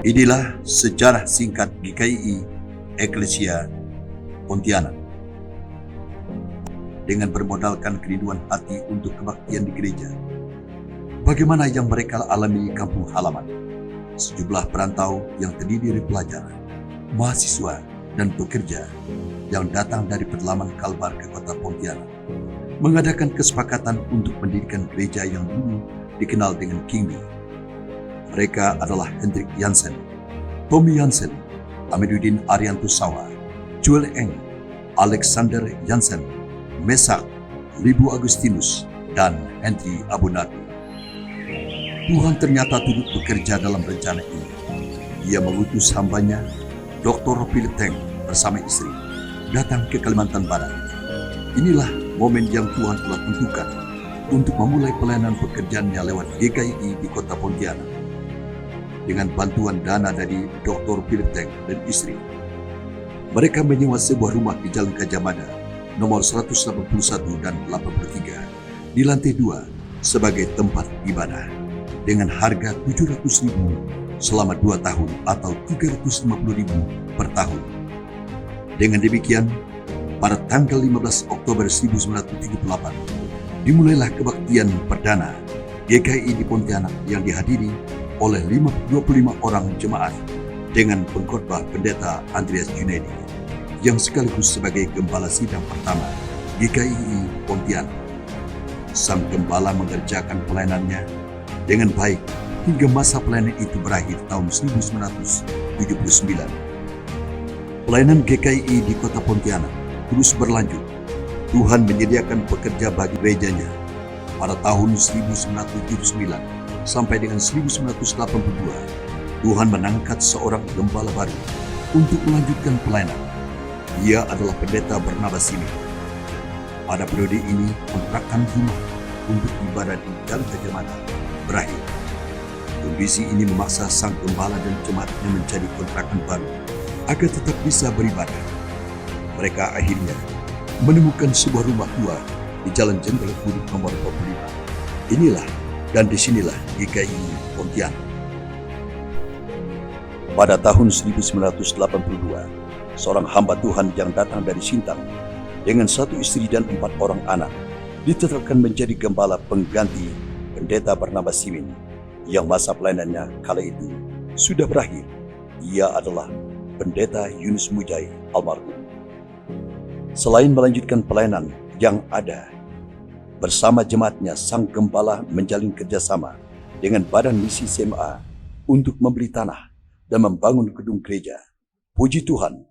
Inilah sejarah singkat GKI Eklesia Pontianak. Dengan bermodalkan kerinduan hati untuk kebaktian di gereja, bagaimana yang mereka alami di kampung halaman, sejumlah perantau yang terdiri dari pelajar, mahasiswa, dan pekerja yang datang dari pedalaman Kalbar ke kota Pontianak, mengadakan kesepakatan untuk mendirikan gereja yang dulu dikenal dengan Kingby. Mereka adalah Hendrik Jansen, Tommy Jansen, Amiruddin Arianto Sawa, Joel Eng, Alexander Jansen, Mesak, Libu Agustinus, dan Henry Abunati. Tuhan ternyata turut bekerja dalam rencana ini. Ia mengutus hambanya, Dr. Philip Teng bersama istri, datang ke Kalimantan Barat. Inilah momen yang Tuhan telah tentukan untuk memulai pelayanan pekerjaannya lewat GKI di kota Pontianak. Dengan bantuan dana dari Dr. Philip Teng dan istri, mereka menyewa sebuah rumah di Jalan Gajah Mada, nomor 181 dan 83, di lantai 2 sebagai tempat ibadah, dengan harga 700.000 selama 2 tahun atau 350.000 per tahun. Dengan demikian, pada tanggal 15 Oktober 1978, dimulailah kebaktian perdana GKI di Pontianak yang dihadiri oleh 25 orang jemaat dengan pengkhotbah Pendeta Andreas Junaidi yang sekaligus sebagai gembala sidang pertama GKI Pontianak. Sang gembala mengerjakan pelayanannya dengan baik hingga masa pelayanan itu berakhir tahun 1979. Pelayanan GKI di kota Pontianak terus berlanjut. Tuhan menyediakan pekerja bagi gerejanya. Pada tahun 1979 sampai dengan 1982, Tuhan mengangkat seorang gembala baru untuk melanjutkan pelayanan. Dia adalah Pendeta Barnabas Simeon. Pada periode ini, kontrakan rumah untuk ibadah di Jalan Gajah Mada berakhir. Kondisi ini memaksa sang gembala dan jemaatnya mencari kontrakan baru agar tetap bisa beribadah. Mereka akhirnya menemukan sebuah rumah tua di Jalan Jenderal Sudirman nomor 25. Inilah dan disinilah GKI Pontianak. Pada tahun 1982, seorang hamba Tuhan yang datang dari Sintang dengan 1 istri dan 4 orang anak ditetapkan menjadi gembala pengganti Pendeta Barnabas Simeon yang masa pelayanannya kala itu sudah berakhir. Ia adalah Pendeta Yunus Mujai almarhum. Selain melanjutkan pelayanan yang ada bersama jemaatnya, sang gembala menjalin kerjasama dengan Badan Misi CMA untuk membeli tanah dan membangun gedung gereja. Puji Tuhan,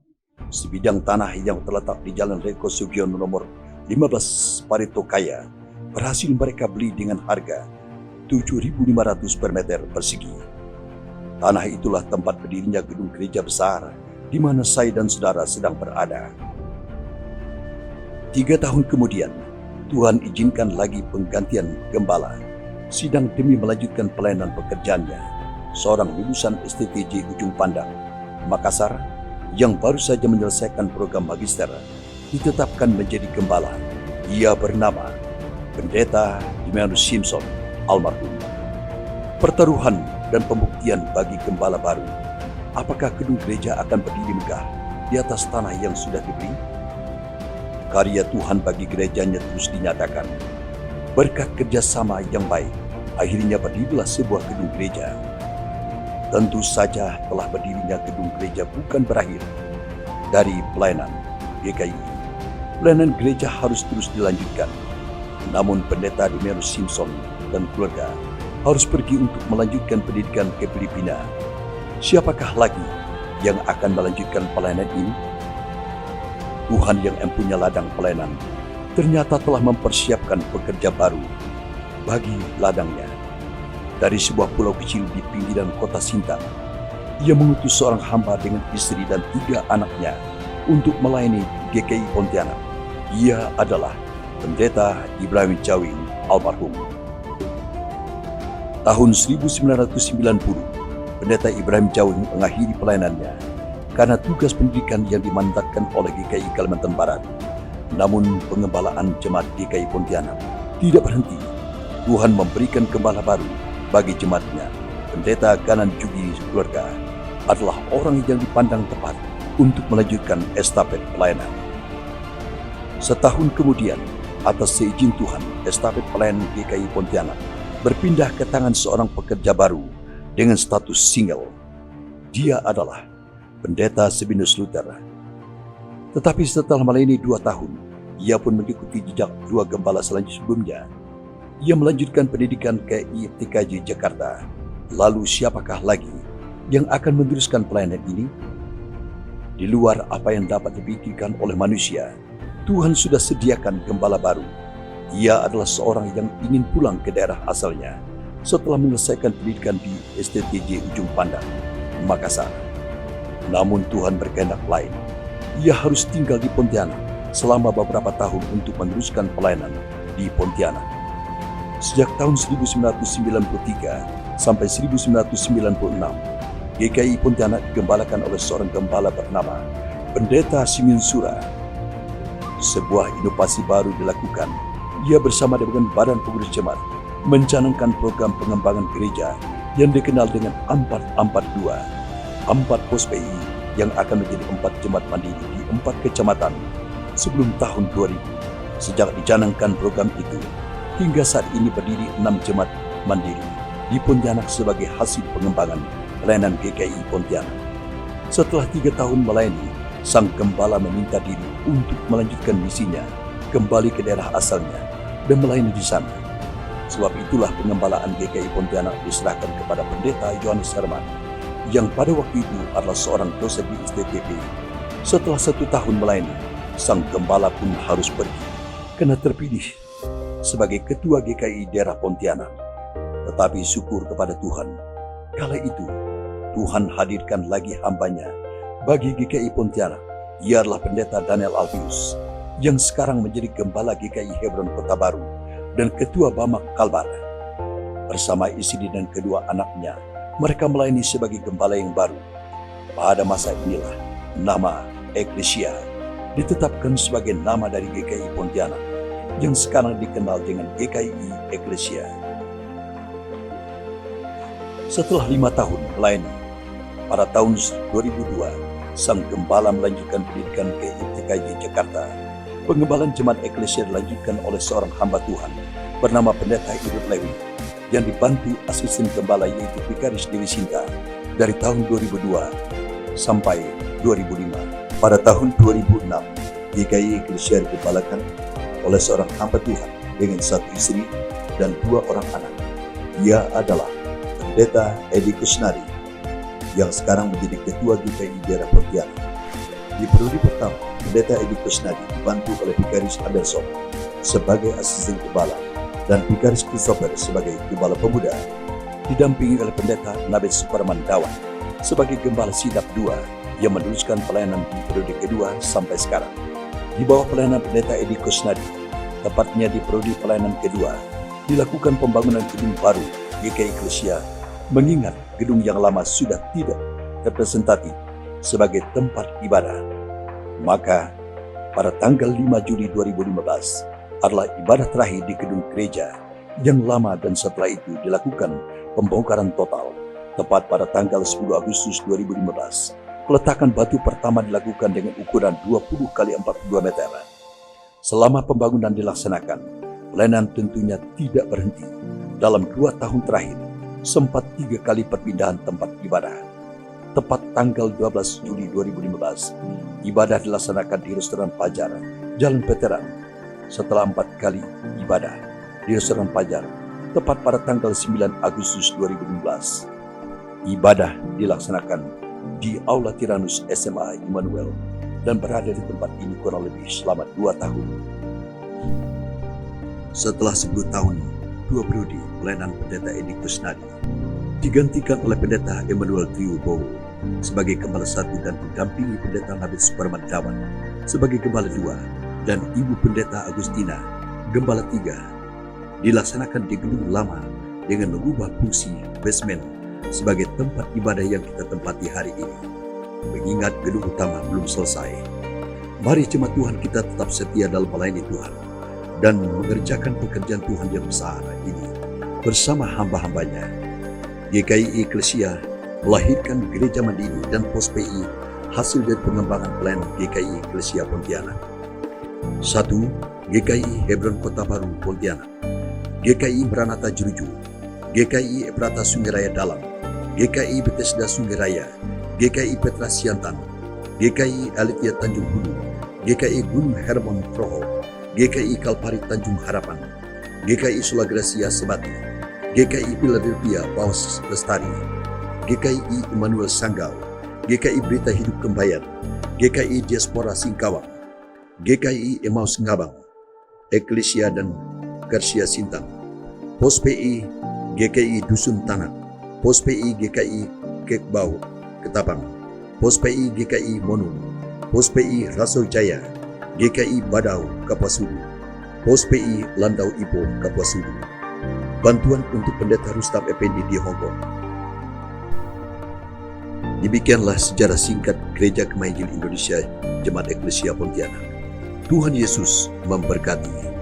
sebidang tanah yang terletak di Jalan Reko Sugiono nomor 15 Paritokaya berhasil mereka beli dengan harga 7.500 per meter persegi. Tanah itulah tempat berdirinya gedung gereja besar di mana saya dan saudara sedang berada. 3 tahun kemudian, Tuhan izinkan lagi penggantian gembala. Sidang demi melanjutkan pelayanan pekerjaannya, seorang lulusan STTJ Ujung Pandang, Makassar, yang baru saja menyelesaikan program magister, ditetapkan menjadi gembala. Ia bernama Pendeta Dimianus Simpson almarhum. Pertaruhan dan pembuktian bagi gembala baru. Apakah gedung gereja akan berdiri megah di atas tanah yang sudah dibeli? Karya Tuhan bagi gerejanya terus dinyatakan. Berkat kerjasama yang baik, akhirnya berdirilah sebuah gedung gereja. Tentu saja telah berdirinya gedung gereja bukan berakhir dari pelayanan GKI. Pelayanan gereja harus terus dilanjutkan. Namun Pendeta Dimianus Simpson dan keluarga harus pergi untuk melanjutkan pendidikan ke Filipina. Siapakah lagi yang akan melanjutkan pelayanan ini? Tuhan yang empunya ladang pelayanan ternyata telah mempersiapkan pekerja baru bagi ladangnya. Dari sebuah pulau kecil di pinggiran kota Sintang, ia mengutus seorang hamba dengan istri dan 3 anaknya untuk melayani GKI Pontianak. Ia adalah Pendeta Ibrahim Jawing almarhum. Tahun 1990, Pendeta Ibrahim Jawing mengakhiri pelayanannya karena tugas pendidikan yang dimandatkan oleh GKI Kalimantan Barat. Namun pengembalaan jemaat GKI Pontianak tidak berhenti. Tuhan memberikan gembala baru bagi jemaatnya, Pendeta Ganan Jugi keluarga, adalah orang yang dipandang tepat untuk melanjutkan estafet pelayanan. Setahun kemudian, atas seizin Tuhan, estafet pelayanan GKI Pontianak berpindah ke tangan seorang pekerja baru dengan status single. Dia adalah Pendeta Sabinus Luther. Tetapi setelah melayani 2 tahun, ia pun mengikuti jejak 2 gembala selanjutnya sebelumnya. Ia melanjutkan pendidikan ke ITKJ Jakarta. Lalu siapakah lagi yang akan meneruskan pelayanan ini? Di luar apa yang dapat dipikirkan oleh manusia, Tuhan sudah sediakan gembala baru. Ia adalah seorang yang ingin pulang ke daerah asalnya setelah menyelesaikan pendidikan di STTJ Ujung Pandang, Makassar. Namun Tuhan berkehendak lain. Ia harus tinggal di Pontianak selama beberapa tahun untuk meneruskan pelayanan di Pontianak. Sejak tahun 1993 sampai 1996, GKI Pontianak digembalakan oleh seorang gembala bernama Pendeta Simeon Sura. Sebuah inovasi baru dilakukan. Ia bersama dengan Badan Pengurus Jemaat mencanangkan program pengembangan gereja yang dikenal dengan 442, 4 pos PI yang akan menjadi 4 jemaat mandiri di 4 kecamatan sebelum tahun 2000. Sejak dicanangkan program itu, hingga saat ini berdiri 6 jemaat mandiri di Pontianak sebagai hasil pengembangan pelayanan GKI Pontianak. Setelah 3 tahun melayani, sang gembala meminta diri untuk melanjutkan misinya kembali ke daerah asalnya dan melayani di sana. Sebab itulah pengembalaan GKI Pontianak diserahkan kepada Pendeta Yohanes Herman yang pada waktu itu adalah seorang dosen di STTP. Setelah 1 tahun melayani, sang gembala pun harus pergi karena terpilih sebagai ketua GKI daerah Pontianak. Tetapi syukur kepada Tuhan, kala itu Tuhan hadirkan lagi hambanya bagi GKI Pontianak. Ia adalah Pendeta Daniel Alfius yang sekarang menjadi gembala GKI Hebron Kota Baru dan ketua Bamak Kalbar. Bersama istri dan kedua anaknya, mereka melayani sebagai gembala yang baru. Pada masa inilah nama Eklesia ditetapkan sebagai nama dari GKI Pontianak yang sekarang dikenal dengan GKI Eklesia. Setelah 5 tahun melayani, pada tahun 2002, sang gembala melanjutkan pendidikan ke ITKJ Jakarta. Pengembalaan jemaat Eklesia dilanjutkan oleh seorang hamba Tuhan bernama Pendeta Idut Lewi yang dibantu asisten gembala yaitu Vikaris Dewi Sinta dari tahun 2002 sampai 2005. Pada tahun 2006, GKI Eklesia digembalakan oleh seorang hamba Tuhan dengan 1 istri dan 2 orang anak. Ia adalah Pendeta Edi Kusnadi yang sekarang menjadi ketua GKI daerah Pontianak. Di periode pertama, Pendeta Edi Kusnadi dibantu oleh Vikaris Anderson sebagai asisten gembala dan Vikaris Christopher sebagai gembala pemuda, didampingi oleh Pendeta Nabet Suparman Dawan sebagai gembala Sidap II yang meneruskan pelayanan di periode kedua sampai sekarang. Di bawah pelayanan Pendeta Edi Kusnadi, tepatnya di periode pelayanan kedua, dilakukan pembangunan gedung baru GKI Eklesia, mengingat gedung yang lama sudah tidak representatif sebagai tempat ibadah. Maka pada tanggal 5 Juli 2015 adalah ibadah terakhir di gedung gereja yang lama dan setelah itu dilakukan pembongkaran total. Tepat pada tanggal 10 Agustus 2015, peletakan batu pertama dilakukan dengan ukuran 20 x 42 meter. Selama pembangunan dilaksanakan, pelayanan tentunya tidak berhenti. Dalam 2 tahun terakhir, sempat 3 kali perpindahan tempat ibadah. Tepat tanggal 12 Juli 2015, ibadah dilaksanakan di Restoran Pajar, Jalan Veteran. Setelah 4 kali ibadah di Restoran Pajar, tepat pada tanggal 9 Agustus 2015, ibadah dilaksanakan di Aula Tiranus SMA Immanuel dan berada di tempat ini kurang lebih selama 2 tahun. Setelah 10 tahun, 2 periode pelayanan Pendeta Edi Kusnadi digantikan oleh Pendeta Emmanuel Triubowo sebagai Gembala 1 dan didampingi Pendeta Nabet Suparman Dawan sebagai Gembala 2 dan Ibu Pendeta Agustina Gembala 3. Dilaksanakan di gedung lama dengan mengubah fungsi basement sebagai tempat ibadah yang kita tempati hari ini. Mengingat gedung utama belum selesai, mari jemaat Tuhan kita tetap setia dalam melayani Tuhan dan mengerjakan pekerjaan Tuhan yang besar ini bersama hamba-hambanya. GKI Eklesia melahirkan Gereja Mandiri dan Pos PI hasil dari pengembangan plan GKI Eklesia Pontianak. 1. GKI Hebron Kota Baru Pontianak, GKI Maranatha Jeruju, GKI Efrata Sungai Raya Dalam, GKI Bethesda Sungai Raya, GKI Petra Siantan, GKI Alitia Tanjung Hulu, GKI Gunung Hermon Proho, GKI Kalpari Tanjung Harapan, GKI Sula Gracia Sebati, GKI Philadelphia Paus Lestari, GKI Immanuel Sanggau, GKI Berita Hidup Kembayan, GKI Diaspora Singkawang, GKI Emmaus Ngabang, Eklesia dan Garcia Sintang, Pos PI GKI Dusun Tanak, Pos PI GKI Kekbau Ketapang, Pos PI GKI Monung, Pos PI Rasul Jaya, GKI Badau Kapuasudu, Pos PI Landau Ipo Kapuasudu. Bantuan untuk Pendeta Rustam Effendi di Hong Kong. Demikianlah sejarah singkat Gereja Kemahi Injil Indonesia Jemaat Eklesia Pontianak. Tuhan Yesus memberkati.